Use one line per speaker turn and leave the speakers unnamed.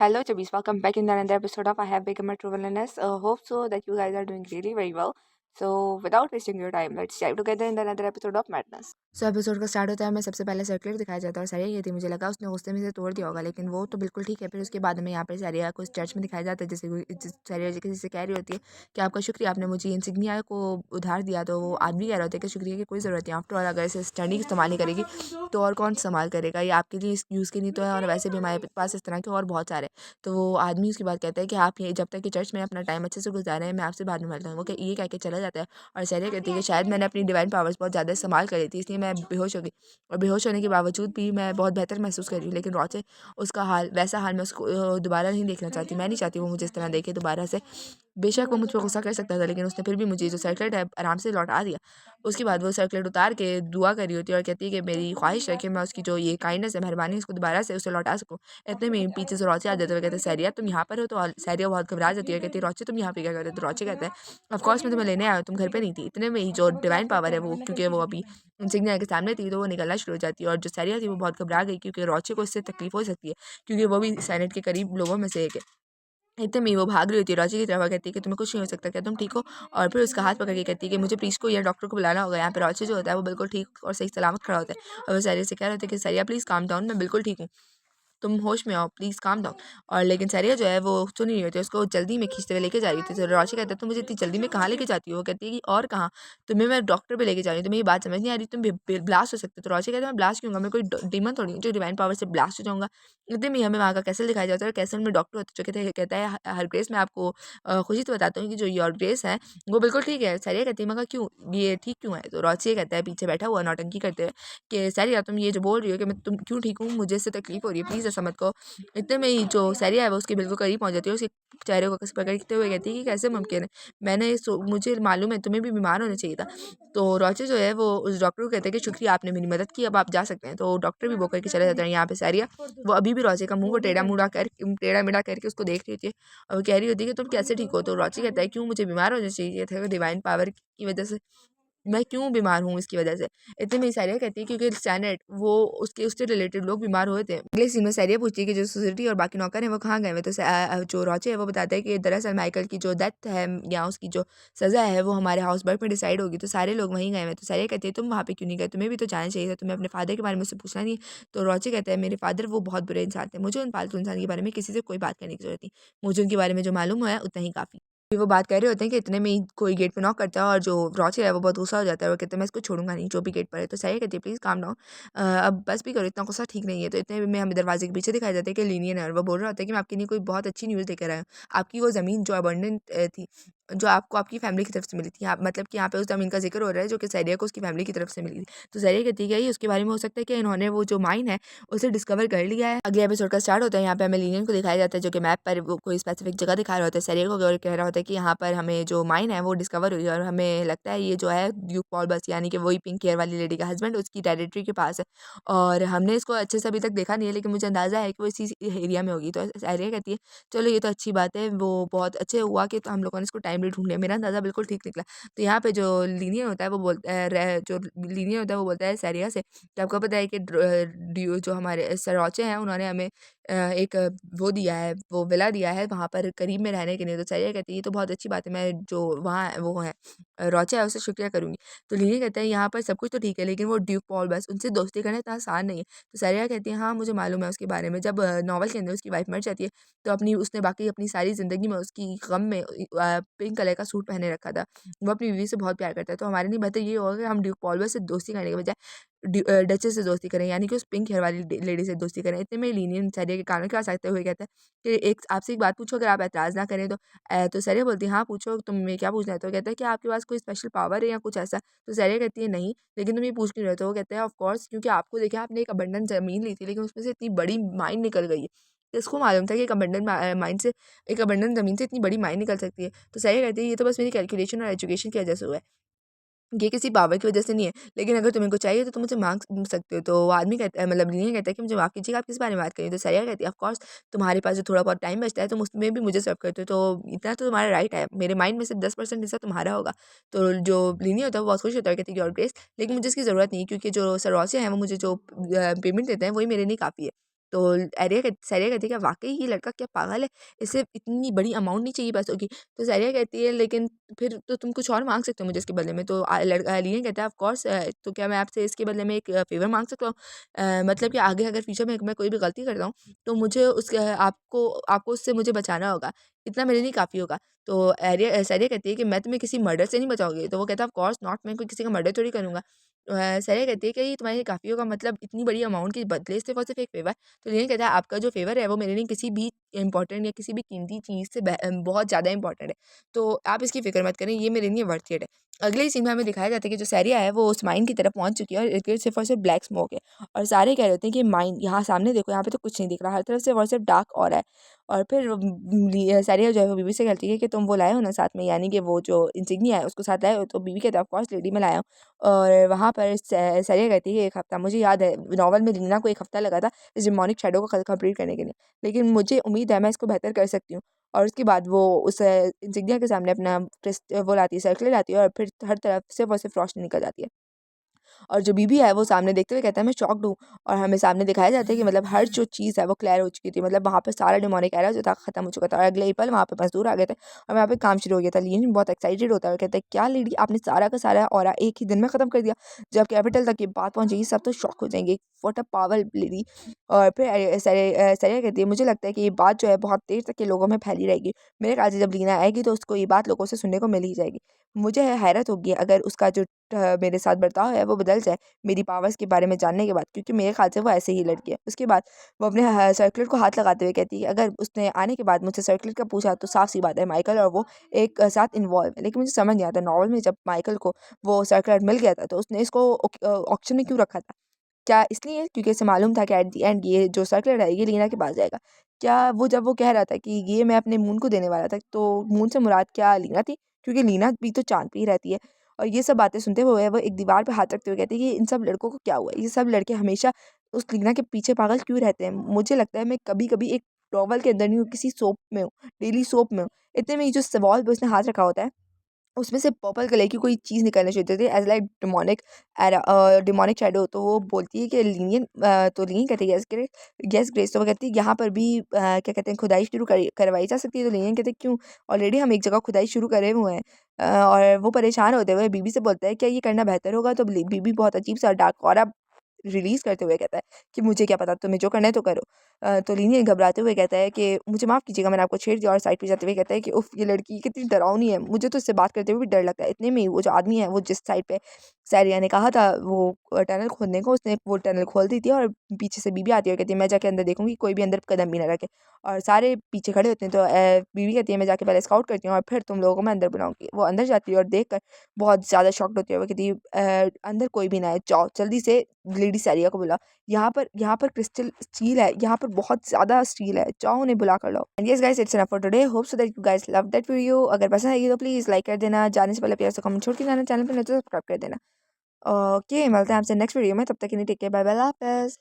Hello, Chabis. Welcome back in another episode of I Have Become a True Wellness. Hope so that you guys are doing really very well. So, without wasting your time, let's dive together in another episode of Madness. Episode का start होता है, हमें सबसे पहले circular दिखाया जाता है और सारिया ये थी, मुझे लगा उसने गुस्से में से तोड़ दिया होगा, लेकिन वो तो बिल्कुल ठीक है। फिर उसके बाद में यहाँ पर सारिया को इस चर्च में दिखाया जाता है, जैसे सारिया जी किसी से कह रही होती है कि आपका शुक्रिया, आपने मुझे इंसिग्निया को उधार दिया। तो वो आदमी कह रहा होता है कि शुक्रिया की कोई ज़रूरत नहीं, आफ्टर ऑल अगर इसे स्टडी इस्तेमाल नहीं करेगी तो और कौन इस्तेमाल करेगा, ये आपके लिए यूज़ के नहीं तो है, और वैसे भी हमारे पास इस तरह के और बहुत सारे। तो वो आदमी उसकी बात कहता है कि आप ये जब तक कि चर्च में अपना टाइम अच्छे से गुजारे हैं, मैं आपसे बाद में मिलता हूँ। वो ये कह के चला जाता है और सारिया कहती है कि शायद मैंने अपनी डिवाइन पावर्स बहुत ज़्यादा इस्तेमाल कर ली थी, इसलिए मैं बेहोश हो गई, और बेहोश होने के बावजूद भी मैं बहुत बेहतर महसूस कर रही हूँ। लेकिन रोचे उसका हाल, वैसा हाल मैं उसको दोबारा नहीं देखना चाहती। मैं नहीं चाहती वो मुझे इस तरह देखे दोबारा से। बेशक वो मुझ पर गुस्सा कर सकता था, लेकिन उसने फिर भी मुझे जो सर्कलेट है आराम से लौटा दिया। उसके बाद वो सर्कलेट उतार के दुआ कर रही होती है और कहती है कि मेरी ख्वाहिश है कि मैं उसकी जो ये काइंडनेस है, मेहरबानी, उसको दोबारा से उसे लौटा सकूँ। इतने में पीछे से रोचे आ जाते हुए कहते हैं, सैरिया तुम यहाँ पर हो? तो सैरिया बहुत घबरा जाती है, कहती है रोचे तुम यहाँ पे क्या कर रहे हो? तो रोचे कहते हैं ऑफ कोर्स मैं तुम्हें लेने आया हूँ, तुम घर पे नहीं थी। इतने में ही जो डिवाइन पावर है वो, क्योंकि वो अभी इंसिग्निया के सामने थी, तो वो निकलना शुरू हो जाती है। और जो सैरिया थी वो बहुत घबरा गई, क्योंकि रोचे को इससे तकलीफ हो सकती है, क्योंकि वो भी सेनेट के करीब लोगों में से एक है। इतने में वो भाग रही होती है, रोजी की तरफ कहती है कि तुम्हें कुछ नहीं हो सकता, क्या तुम ठीक हो? और फिर उसका हाथ पकड़ के कहती है कि मुझे प्लीज़ को या डॉक्टर को बुलाना होगा। यहाँ पे रोजी जो होता है वो बिल्कुल ठीक और सही सलामत खड़ा होता है, और वो सैरिया से कह रहे होते हैं कि सैरिया प्लीज़ काम डाउन, मैं बिल्कुल ठीक हूँ, तुम होश में आओ, प्लीज़ काम डाउन। और लेकिन सैरिया जो है वो सुन ही नहीं होती, उसको जल्दी में खींचते हुए लेके जा रही थी। तो रोशी कहता है तुम मुझे इतनी जल्दी में कहाँ लेके जाती हो? वो कहती है कि और कहाँ, तुम्हें मैं डॉक्टर पे लेके जा रही हूँ, तुम्हें ये बात समझ नहीं आ रही, तुम ब्लास्ट हो सकते हो। तो रोशी कहता है मैं ब्लास्ट क्यों होऊंगा, मैं कोई डीमन थोड़ी हूँ जो डिवाइन पावर से ब्लास्ट हो जाऊंगा। इतने में हमें वहाँ का कैसल दिखाया जाता है, और कैसल में डॉक्टर होता है जो कहता है हर ग्रेस, मैं आपको खुशी से बताता हूँ कि जो योर ग्रेस है वो बिल्कुल ठीक है। सैरिया कहती है मगर क्यों, ये ठीक क्यों है? तो रोशी कहता है पीछे बैठा हुआ नौटंकी करते हुए कि सैरिया तुम ये जो बोल रही हो कि मैं तुम क्यों ठीक हूँ, मुझे इससे तकलीफ हो रही है, प्लीज़ ऐसा मत कहो। इतने में ही जो सैरिया है वो उसके बिल्कुल करीब पहुंच जाती है, उसके चेहरे को कस पकड़ते हुए कहती है कि कैसे मुमकिन है, मुझे मालूम है तुम्हें भी बीमार होना चाहिए था। तो रोचे जो है वो उस डॉक्टर को कहते हैं कि शुक्रिया, आपने मेरी मदद की, अब आप जा सकते हैं। तो डॉक्टर भी वो करके चले जाते हैं। यहाँ पे सैरिया वो अभी भी रोचे का मुंह को टेढ़ा मेढ़ा करके उसको देख रही होती है, और वो कह रही होती है कि तुम कैसे ठीक हो? तो रोचे कहता है क्यों, मुझे बीमार होना चाहिए था डिवाइन पावर की वजह से, मैं क्यों बीमार हूँ इसकी वजह से। इतने में सारिया कहती है क्योंकि सैनेट वो उससे रिलेटेड लोग बीमार हुए थे। अगले सीन में सारिया पूछती है कि जो सोसाइटी और बाकी नौकर हैं वो कहाँ गए हुए। तो जो रोचे है वो बताता है कि दरअसल माइकल की जो डेथ है या उसकी जो सज़ा है वो हमारे हाउस बर्ग में डिसाइड होगी, तो सारे लोग वहीं गए हुए। तो सारिया कहती है तुम वहाँ पे क्यों नहीं गए, तुम्हें भी तो जाना चाहिए था, तुम्हें अपने फादर के बारे में मुझसे पूछना नहीं। तो रोचे कहते हैं मेरे फादर वो बहुत बुरे इंसान थे, मुझे उन पालतू इंसान के बारे में किसी से कोई बात करने की जरूरत नहीं, मुझे उनके बारे में जो मालूम है उतना ही काफ़ी। फिर वो बात कर रहे होते हैं कि इतने में ही कोई गेट पे नॉक करता है, और जो रॉचे है वो बहुत गुस्सा हो जाता है और कहते हैं मैं इसको छोड़ूंगा नहीं जो भी गेट पर है। तो सही कहती है प्लीज़ काम डाउन, अब बस भी करो, इतना गुस्सा ठीक नहीं है। तो इतने में हमें दरवाजे के पीछे दिखाई जाता है कि लीनियन है, और वो बोल रहा होता है कि मैं आपके लिए कोई बहुत अच्छी न्यूज़ लेकर आया हूँ। आपकी वो ज़मीन जो अबंडेंट थी, जो आपको आपकी फैमिली की तरफ से मिली थी, यहाँ मतलब कि यहाँ पे उस ज़मीन का जिक्र हो रहा है जो कि सैरिया को उसकी फैमिली की तरफ से मिली थी। तो सैरिया कहती है कि ये उसके बारे में हो सकता है कि इन्होंने वो जो माइन है उसे डिस्कवर कर लिया है। अगले एपिसोड का स्टार्ट होता है, यहाँ पे हमें लीनियन को दिखाया जाता है जो कि मैप पर वो कोई स्पेसिफिक जगह दिखा रहा होता है सैरिया को, और कह रहा होता है कि यहाँ पर हमें जो माइन है वो डिस्कवर हुई है, और हमें लगता है ये जो है ड्यूक पॉल बस, यानी कि वही पिंक हेयर वाली लेडी का हस्बैंड, उसकी टेरिटरी के पास है। और हमने इसको अच्छे से अभी तक देखा नहीं है, लेकिन मुझे अंदाज़ा है कि वो इसी एरिया में होगी। तो सैरिया कहती है चलो ये तो अच्छी बात है, वो बहुत अच्छे हुआ कि तो हम लोगों ने इसको टाइमली ढूंढ लिया, मेरा अंदाज़ा बिल्कुल ठीक निकला। तो यहाँ पे जो लीनियन होता है वो बोलता है जो लीनियन होता है वो बोलता है सैरिया से कि आपको पता है कि जो हमारे सरौचे हैं उन्होंने हमें एक वो दिया है, वो विला दिया है वहाँ पर करीब में रहने के लिए। तो सैरिया कहती है ये तो बहुत अच्छी बात है, मैं जो वहाँ वो है रोचा है उससे शुक्रिया करूँगी। तो लीनियन कहता है यहाँ पर सब कुछ तो ठीक है, लेकिन वो ड्यूक पॉल बस, उनसे दोस्ती करना इतना आसान नहीं है। तो सैरिया कहती है हाँ मुझे मालूम है उसके बारे में, जब नॉवल के अंदर उसकी वाइफ मर जाती है तो उसने बाकी अपनी सारी ज़िंदगी में उसकी गम में पिंक कलर का सूट पहने रखा था। वो अपनी बीवी से बहुत प्यार करता है, तो हमारे लिए बेहतर ये होगा कि हम ड्यूक पॉल बस से दोस्ती करने के बजाय डचेस से दोस्ती करें, यानी कि उस पिंक हेयर वाली लेडी से दोस्ती करें। इतने में लीनियन सैरिया के कानों के पास आते हुए कहता है कि एक आपसे एक बात पूछो, अगर आप एतराज़ ना करें तो। तो सैरिया बोलती है हाँ पूछो, तुम्हें क्या पूछना है? तो कहता है कि आपके पास कोई स्पेशल पावर है या कुछ ऐसा? तो सैरिया कहती है नहीं, लेकिन तुम ये पूछ क्यों रहे हो? तो वो कहते हैं ऑफ कोर्स, क्योंकि आपको देखिए आपने एक अबंडन ज़मीन ली थी, लेकिन उसमें से इतनी बड़ी माइन निकल गई है। तो इसको मालूम था कि एक अबंडन माइन से, एक अबंडन ज़मीन से इतनी बड़ी माइन निकल सकती है। तो सैरिया कहती है ये तो बस मेरी कैलकुलेशन और एजुकेशन की वजह से हुआ है, ये किसी पावर की वजह से नहीं है, लेकिन अगर तुम्हें कुछ चाहिए तो तुम मुझे माँग सकते हो। तो वो आदमी कहता है, मतलब लीनियन कहता है कि मुझे माफ़ कीजिएगा, आप किस बारे में बात कर रही हो? तो सैरिया कहती है ऑफ कोर्स, तुम्हारे पास जो थोड़ा बहुत टाइम बचता है तुम उसमें भी मुझे सर्व करते हो, तो इतना तो तुम्हारा राइट है, मेरे माइंड में से 10% हिस्सा तुम्हारा होगा। तो जो लीनियन होता है वो बहुत खुश होता है, कहती है योर ग्रेस, लेकिन मुझे इसकी ज़रूरत नहीं, क्योंकि जो सरोसिया है वो मुझे जो पेमेंट देते हैं वही मेरे लिए काफ़ी है। तो सारिया कहती है कि वाक़ई ये लड़का क्या पागल है? इसे इतनी बड़ी अमाउंट नहीं चाहिए पैसों की। तो सारिया कहती है लेकिन फिर तो तुम कुछ और माँग सकते हो मुझे इसके बदले में। तो लीना कहता है ऑफ कोर्स तो क्या मैं आपसे इसके बदले में एक फ़ेवर माँग सकता हूँ? मतलब कि आगे अगर फ्यूचर में मैं कोई भी गलती करता हूँ तो मुझे आपको आपको उससे मुझे बचाना होगा। इतना मेरे लिए काफ़ी होगा। तो सारिया कहती है कि मैं तुम्हें किसी मर्डर से नहीं बचाऊँगी। तो वो कहता है ऑफ कोर्स नॉट, मैं कोई किसी का मर्डर थोड़ी करूँगा। सारिया कहती है कि ये तुम्हारे लिए काफ़ी होगा, मतलब इतनी बड़ी अमाउंट के बदले सिर्फ़ और सिर्फ़ एक फ़ेवर। तो लीना कहता है आपका जो फ़ेवर है वो मेरे लिए किसी भी इम्पोर्टेंट या किसी भी कीमती चीज़ से बहुत ज़्यादा इम्पोर्टेंट है। तो आप इसकी फ़िक्र मत करें, ये मेरे लिए वर्थ इट है। अगले ही सीन में हमें दिखाया जाता है कि जो सारिया है वो उस माइन की तरफ पहुँच चुकी है और इर्द-गिर्द सिर्फ़ और सिर्फ़ ब्लैक स्मोक है। और सारे कह रहे होते हैं कि माइन यहाँ सामने देखो, यहाँ पे तो कुछ नहीं दिख रहा, हर तरफ सिर्फ़ और सिर्फ़ डार्क ऑरा है। और फिर सारिया जो है वो बीवी से कहती है कि तुम वो लाए हो ना साथ में, यानी कि वो जो इंसिग्निया है उसको साथ लाए हो? तो बीवी कहती है ऑफ कोर्स लेडी मैं लाया हूँ। और वहाँ पर सारिया कहती है 1 हफ़्ता, मुझे याद है नॉवल में लीना को 1 हफ़्ता लगा था इस डेमोनिक शैडो को कंप्लीट करने के लिए। लेकिन मुझे उम्मीद है मैं इसको बेहतर कर सकती हूँ। और उसके बाद वो उस इंसिग्निया के सामने अपना वो लाती है, सर्कल लाती है और फिर हर तरफ सिर्फ़ और सिर्फ़ रोशनी निकल जाती है। और जो बीबी है वो सामने देखते हुए कहता है मैं शॉक्ड हूँ। और हमें सामने दिखाया जाता है कि मतलब हर जो चीज़ है वो क्लियर हो चुकी थी, मतलब वहाँ पे सारा डेमोनिक एरा जो था खत्म हो चुका था और अगले ही पल वहाँ पे मज़दूर आ गए थे और वहाँ पे काम शुरू हो गया था। लिन बहुत एक्साइटेड होता है और कहता है क्या लेडी, आपने सारा का सारा ऑरा एक ही दिन में ख़त्म कर दिया? जब कैपिटल तक ये बात पहुँचेगी सब तो शॉक हो जाएंगे, व्हाट अ पावर लेडी। और फिर सरिया कहती है मुझे लगता है कि ये बात जो है बहुत देर तक के लोगों में फैली रहेगी। मेरे ख्याल से जब लीना आएगी तो उसको ये बात लोगों से सुनने को मिल ही जाएगी। मुझे हैरत होगी अगर उसका जो मेरे साथ बर्ताव है वो बदल जाए मेरी पावर्स के बारे में जानने के बाद, क्योंकि मेरे ख्याल से वो ऐसे ही लड़की है। उसके बाद वो अपने सर्कुलर को हाथ लगाते हुए कहती है अगर उसने आने के बाद मुझसे सर्कुलर का पूछा तो साफ सी बात है माइकल और वो एक साथ इन्वॉल्व है। लेकिन मुझे समझ नहीं आता नॉवल में जब माइकल को वो सर्कुलर मिल गया था तो उसने इसको ऑक्शन में क्यों रखा था? क्या इसलिए क्योंकि उसे मालूम था कि एट द एंड ये जो सर्कुलर है ये लीना के पास जाएगा? क्या वो जब वो कह रहा था कि ये मैं अपने मून को देने वाला था, तो मून से मुराद क्या लीना थी? क्योंकि लीना भी तो चाँद पे ही रहती है। और ये सब बातें सुनते हुए वो एक दीवार पे हाथ रखते हुए कहती है कि इन सब लड़कों को क्या हुआ है? ये सब लड़के हमेशा उस लीना के पीछे पागल क्यों रहते हैं? मुझे लगता है मैं कभी-कभी एक टॉवल के अंदर नहीं हूँ, किसी सोप में हूँ, डेली सोप में हूँ। इतने में ये जो वॉल पे उसने हाथ रखा होता है उसमें से पर्पल कलर की कोई चीज़ निकलना शुरू होती है एज़ लाइक डेमोनिक शैडो। तो वो बोलती है कि तो लिनियन कहती है यस ग्रेस। तो वो कहती है यहाँ पर भी क्या कहते हैं खुदाई शुरू करवाई जा सकती है? तो लिनियन कहते हैं क्यों? ऑलरेडी हम एक जगह खुदाई शुरू करे हुए हैं। और वो परेशान होते हुए बीबी से बोलता है क्या ये करना बेहतर होगा? तो बीबी बहुत अजीब-सा डार्क ऑरा रिलीज़ करते हुए कहता है कि मुझे क्या पता, तुम्हें जो करना है तो करो। तो लीनियन घबराते हुए कहता है कि मुझे माफ़ कीजिएगा मैंने आपको छेड़ दिया, और साइड पे जाते हुए कहता है कि उफ़ ये लड़की कितनी डरावनी है, मुझे तो इससे बात करते हुए भी डर लगता है। इतने में ही वो जो आदमी है वो जिस साइड पे सारिया ने कहा था वो टनल खोदने को, उसने वो टनल खोल दी थी और पीछे से बीबी आती है और कहती है मैं जाके अंदर देखूँगी कोई भी अंदर कदम भी ना रखे। और सारे पीछे खड़े होते हैं। तो बीबी कहती है मैं जाके पहले स्काउट करती हूँ और फिर तुम लोगों को मैं अंदर बुलाऊँगी। वो अंदर जाती है और देखकर बहुत ज़्यादा शॉक्ड होती है। वो कहती है अंदर कोई भी ना है, जाओ जल्दी से लेडी सारिया को बुलाओ। यहाँ पर क्रिस्टल स्टील है, यहाँ पर बहुत ज़्यादा स्टील है, जाओ उन्हें बुला कर लाओ। And yes guys it's enough for today, hope so that you guys love that video. अगर पसंद आई तो प्लीज़ लाइक कर देना, जाने से पहले प्यार से कमेंट छोड़ के जाना, चैनल पर नहीं तो सब्सक्राइब कर देना। ओके मिलते हैं आपसे नेक्स्ट वीडियो में, तब तक के लिए टेक केयर, बाय बाय, अल्लाह हाफ़िज़।